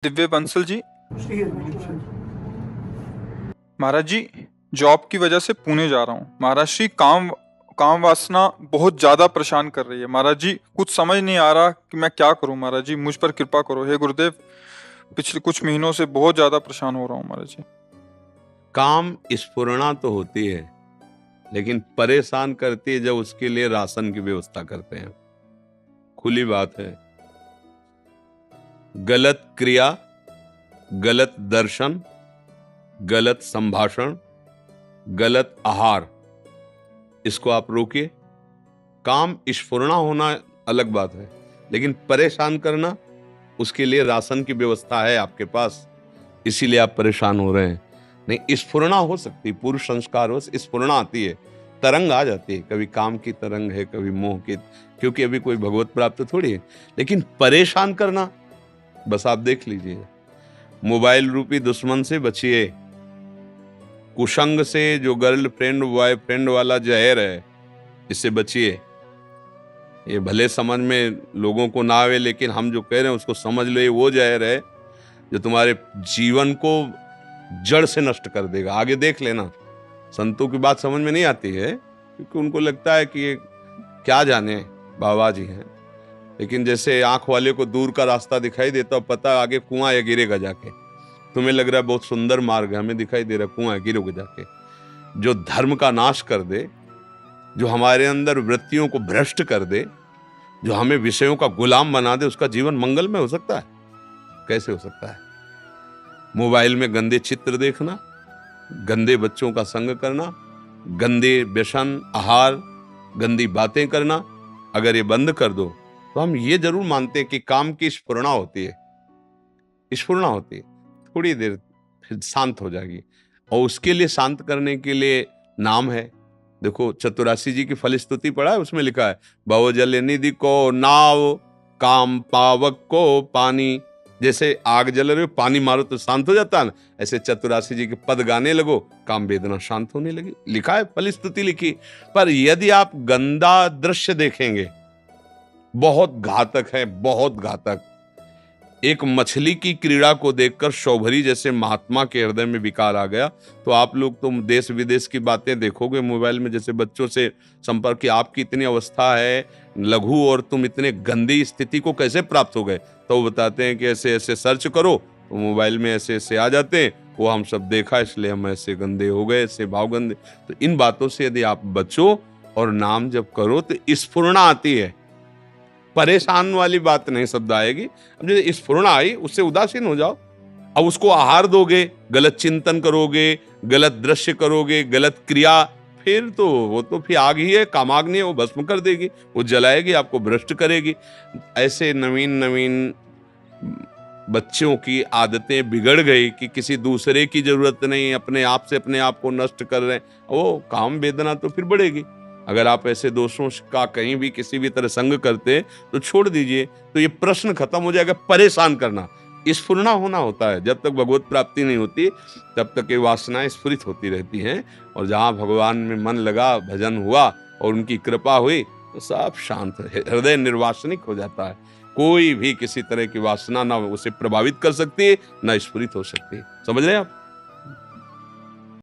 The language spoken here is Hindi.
दिव्य बंसल जी। महाराज जी, जॉब की वजह से पुणे जा रहा हूँ। महाराज जी, काम काम वासना बहुत ज्यादा परेशान कर रही है। महाराज जी, कुछ समझ नहीं आ रहा कि मैं क्या करूँ। महाराज जी, मुझ पर कृपा करो। हे गुरुदेव, पिछले कुछ महीनों से बहुत ज्यादा परेशान हो रहा हूँ महाराज जी। काम स्फुरणा तो होती है, लेकिन परेशान करती है जब उसके लिए राशन की व्यवस्था करते हैं। खुली बात है, गलत क्रिया, गलत दर्शन, गलत संभाषण, गलत आहार, इसको आप रोकिए। काम स्फुरणा होना अलग बात है, लेकिन परेशान करना, उसके लिए राशन की व्यवस्था है आपके पास, इसीलिए आप परेशान हो रहे हैं। नहीं, स्फुरणा हो सकती, पूर्व संस्कार हो, स्फुरणा आती है, तरंग आ जाती है। कभी काम की तरंग है, कभी मोह की, क्योंकि अभी कोई भगवत प्राप्त थोड़ी है। लेकिन परेशान करना, बस आप देख लीजिए। मोबाइल रूपी दुश्मन से बचिए। कुसंग से, जो गर्लफ्रेंड बॉयफ्रेंड वाला जहर है, इससे बचिए। ये भले समझ में लोगों को ना आवे, लेकिन हम जो कह रहे हैं उसको समझ लो। ये वो जहर है जो तुम्हारे जीवन को जड़ से नष्ट कर देगा। आगे देख लेना। संतों की बात समझ में नहीं आती है, क्योंकि उनको लगता है कि ये क्या जाने, बाबा जी हैं। लेकिन जैसे आंख वाले को दूर का रास्ता दिखाई देता है, पता आगे कुआं या गिरेगा जाके। तुम्हें लग रहा है बहुत सुंदर मार्ग है, हमें दिखाई दे रहा है कुआं है, गिरोगे जाके। जो धर्म का नाश कर दे, जो हमारे अंदर वृत्तियों को भ्रष्ट कर दे, जो हमें विषयों का गुलाम बना दे, उसका जीवन मंगलमय हो सकता है? कैसे हो सकता है? मोबाइल में गंदे चित्र देखना, गंदे बच्चों का संग करना, गंदे व्यसन, आहार, गंदी बातें करना, अगर ये बंद कर दो तो हम ये जरूर मानते हैं कि काम की स्फुरणा होती है। स्फुरणा होती है, थोड़ी देर फिर शांत हो जाएगी। और उसके लिए, शांत करने के लिए नाम है। देखो, चतुरासी जी की फलस्तुति पढ़ा है, उसमें लिखा है, भव जल निधि को नाव, काम पावक को पानी। जैसे आग जल रहे हो, पानी मारो तो शांत हो जाता है ना, ऐसे चतुरासी जी के पद गाने लगो, काम वेदना शांत होने लगी। लिखा है, फलस्तुति लिखी। पर यदि आप गंदा दृश्य देखेंगे, बहुत घातक है, बहुत घातक। एक मछली की क्रीड़ा को देखकर शौभरी जैसे महात्मा के हृदय में विकार आ गया। तो आप लोग तुम देश विदेश की बातें देखोगे मोबाइल में, जैसे बच्चों से संपर्क की आपकी इतनी अवस्था है लघु, और तुम इतने गंदी स्थिति को कैसे प्राप्त हो गए? तो वो बताते हैं कि ऐसे ऐसे सर्च करो, तो मोबाइल में ऐसे ऐसे आ जाते हैं। वो हम सब देखा, इसलिए हम ऐसे गंदे हो गए, ऐसे भाव गंदे। तो इन बातों से यदि आप बचो और नाम जब करो तो स्फुरणा आती है। परेशान वाली बात नहीं शब्द आएगी। अब जैसे स्फुरणा आई, उससे उदासीन हो जाओ। अब उसको आहार दोगे, गलत चिंतन करोगे, गलत दृश्य करोगे, गलत क्रिया, फिर तो वो तो फिर आग ही है, कामाग्नि है, वो भस्म कर देगी, वो जलाएगी, आपको भ्रष्ट करेगी। ऐसे नवीन नवीन बच्चों की आदतें बिगड़ गई कि किसी दूसरे की जरूरत नहीं, अपने आप से अपने आप को नष्ट कर रहे हैं। वो काम वेदना तो फिर बढ़ेगी। अगर आप ऐसे दोषों का कहीं भी किसी भी तरह संग करते तो छोड़ दीजिए, तो ये प्रश्न खत्म हो जाएगा। परेशान करना, स्फुरना होना होता है। जब तक भगवत प्राप्ति नहीं होती, तब तक ये वासनाएं स्फुरित होती रहती हैं। और जहां भगवान में मन लगा, भजन हुआ और उनकी कृपा हुई, तो सब शांत, हृदय निर्वासनिक हो जाता है। कोई भी किसी तरह की वासना ना उसे प्रभावित कर सकती है, ना स्फुरित हो सकती है। समझ रहे हैं आप?